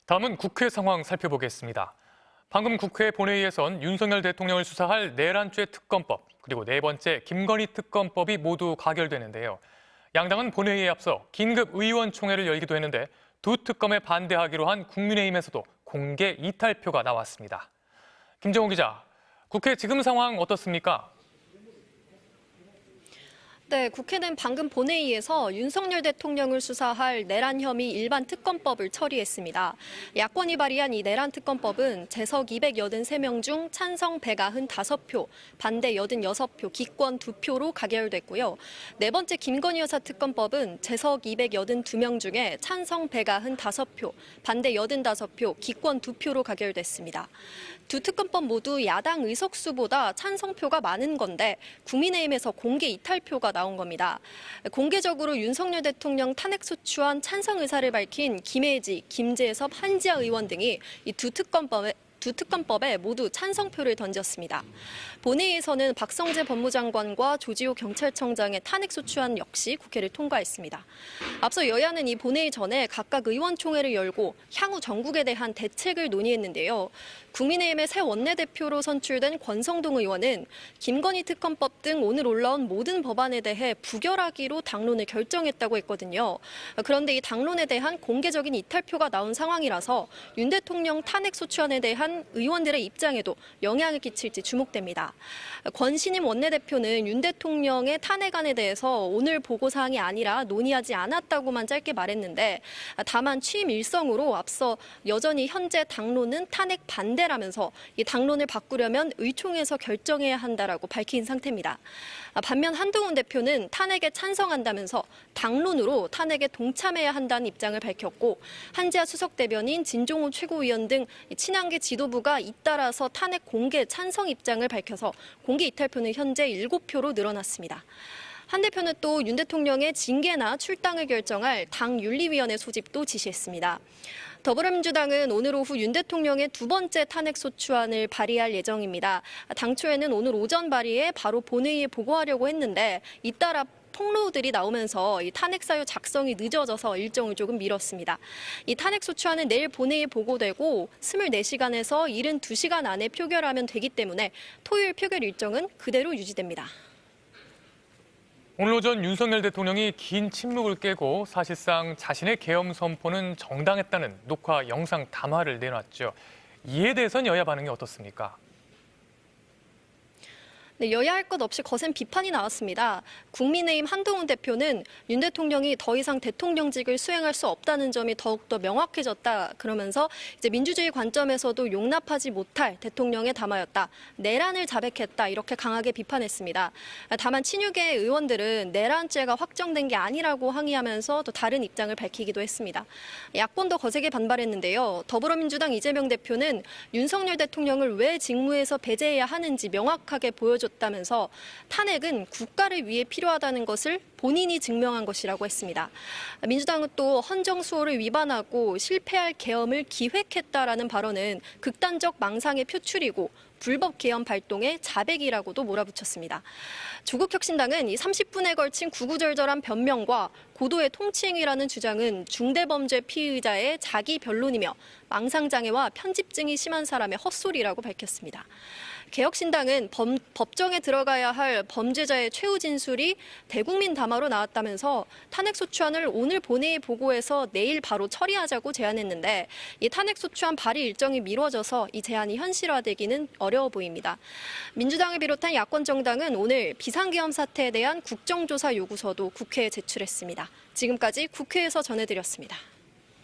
다음은 국회 상황 살펴보겠습니다. 방금 국회 본회의에선 윤석열 대통령을 수사할 내란죄 특검법, 그리고 네 번째 김건희 특검법이 모두 가결되는데요. 양당은 본회의에 앞서 긴급 의원총회를 열기도 했는데 두 특검에 반대하기로 한 국민의힘에서도 공개 이탈표가 나왔습니다. 김정우 기자, 국회 지금 상황 어떻습니까? 네, 국회는 방금 본회의에서 윤석열 대통령을 수사할 내란 혐의 일반 특검법을 처리했습니다. 야권이 발의한 이 내란 특검법은 재석 283명 중 찬성 195표, 반대 86표, 기권 2표로 가결됐고요. 네 번째 김건희 여사 특검법은 재석 282명 중에 찬성 195표, 반대 85표, 기권 2표로 가결됐습니다. 두 특검법 모두 야당 의석수보다 찬성표가 많은 건데 국민의힘에서 공개 이탈표가 나온 겁니다. 공개적으로 윤석열 대통령 탄핵소추안 찬성 의사를 밝힌 김혜지, 김재섭, 한지아 의원 등이 이 두 특검법에 모두 찬성표를 던졌습니다. 본회의에서는 박성재 법무장관과 조지호 경찰청장의 탄핵소추안 역시 국회를 통과했습니다. 앞서 여야는 이 본회의 전에 각각 의원총회를 열고 향후 정국에 대한 대책을 논의했는데요. 국민의힘의 새 원내대표로 선출된 권성동 의원은 김건희 특검법 등 오늘 올라온 모든 법안에 대해 부결하기로 당론을 결정했다고 했거든요. 그런데 이 당론에 대한 공개적인 이탈표가 나온 상황이라서 윤 대통령 탄핵소추안에 대한 의원들의 입장에도 영향을 끼칠지 주목됩니다. 권신임 원내대표는 윤 대통령의 탄핵안에 대해서 오늘 보고사항이 아니라 논의하지 않았다고만 짧게 말했는데 다만 취임 일성으로 앞서 여전히 현재 당론은 탄핵 반대라면서 이 당론을 바꾸려면 의총에서 결정해야 한다라고 밝힌 상태입니다. 반면 한동훈 대표는 탄핵에 찬성한다면서 당론으로 탄핵에 동참해야 한다는 입장을 밝혔고 한지아 수석대변인 진종호 최고위원 등 친한계 지도부가 잇따라서 탄핵 공개 찬성 입장을 밝혀서 공개 이탈표는 현재 7표로 늘어났습니다. 한 대표는 또 윤 대통령의 징계나 출당을 결정할 당윤리위원회 소집도 지시했습니다. 더불어민주당은 오늘 오후 윤 대통령의 두 번째 탄핵소추안을 발의할 예정입니다. 당초에는 오늘 오전 발의에 바로 본회의에 보고하려고 했는데 잇따라 폭로들이 나오면서 이 탄핵사유 작성이 늦어져서 일정을 조금 미뤘습니다. 이 탄핵소추안은 내일 본회의에 보고되고 24시간에서 72시간 안에 표결하면 되기 때문에 토요일 표결 일정은 그대로 유지됩니다. 오늘 오전 윤석열 대통령이 긴 침묵을 깨고 사실상 자신의 계엄 선포는 정당했다는 녹화 영상 담화를 내놨죠. 이에 대해서는 여야 반응이 어떻습니까? 네, 여야 할 것 없이 거센 비판이 나왔습니다. 국민의힘 한동훈 대표는 윤 대통령이 더 이상 대통령직을 수행할 수 없다는 점이 더욱더 명확해졌다. 그러면서 이제 민주주의 관점에서도 용납하지 못할 대통령의 담화였다. 내란을 자백했다. 이렇게 강하게 비판했습니다. 다만 친유계 의원들은 내란죄가 확정된 게 아니라고 항의하면서 또 다른 입장을 밝히기도 했습니다. 야권도 거세게 반발했는데요. 더불어민주당 이재명 대표는 윤석열 대통령을 왜 직무에서 배제해야 하는지 명확하게 보여줬다면서 탄핵은 국가를 위해 필요하다는 것을 본인이 증명한 것이라고 했습니다. 민주당은 또 헌정수호를 위반하고 실패할 계엄을 기획했다라는 발언은 극단적 망상의 표출이고 불법 계엄 발동의 자백이라고도 몰아붙였습니다. 조국혁신당은 이 30분에 걸친 구구절절한 변명과 고도의 통치행위라는 주장은 중대범죄 피의자의 자기 변론이며 망상장애와 편집증이 심한 사람의 헛소리라고 밝혔습니다. 개혁신당은 법정에 들어가야 할 범죄자의 최후 진술이 대국민 담화로 나왔다면서 탄핵소추안을 오늘 본회의에 보고해서 내일 바로 처리하자고 제안했는데 이 탄핵소추안 발의 일정이 미뤄져서 이 제안이 현실화되기는 어려워 보입니다. 민주당을 비롯한 야권 정당은 오늘 비상계엄 사태에 대한 국정조사 요구서도 국회에 제출했습니다. 지금까지 국회에서 전해드렸습니다.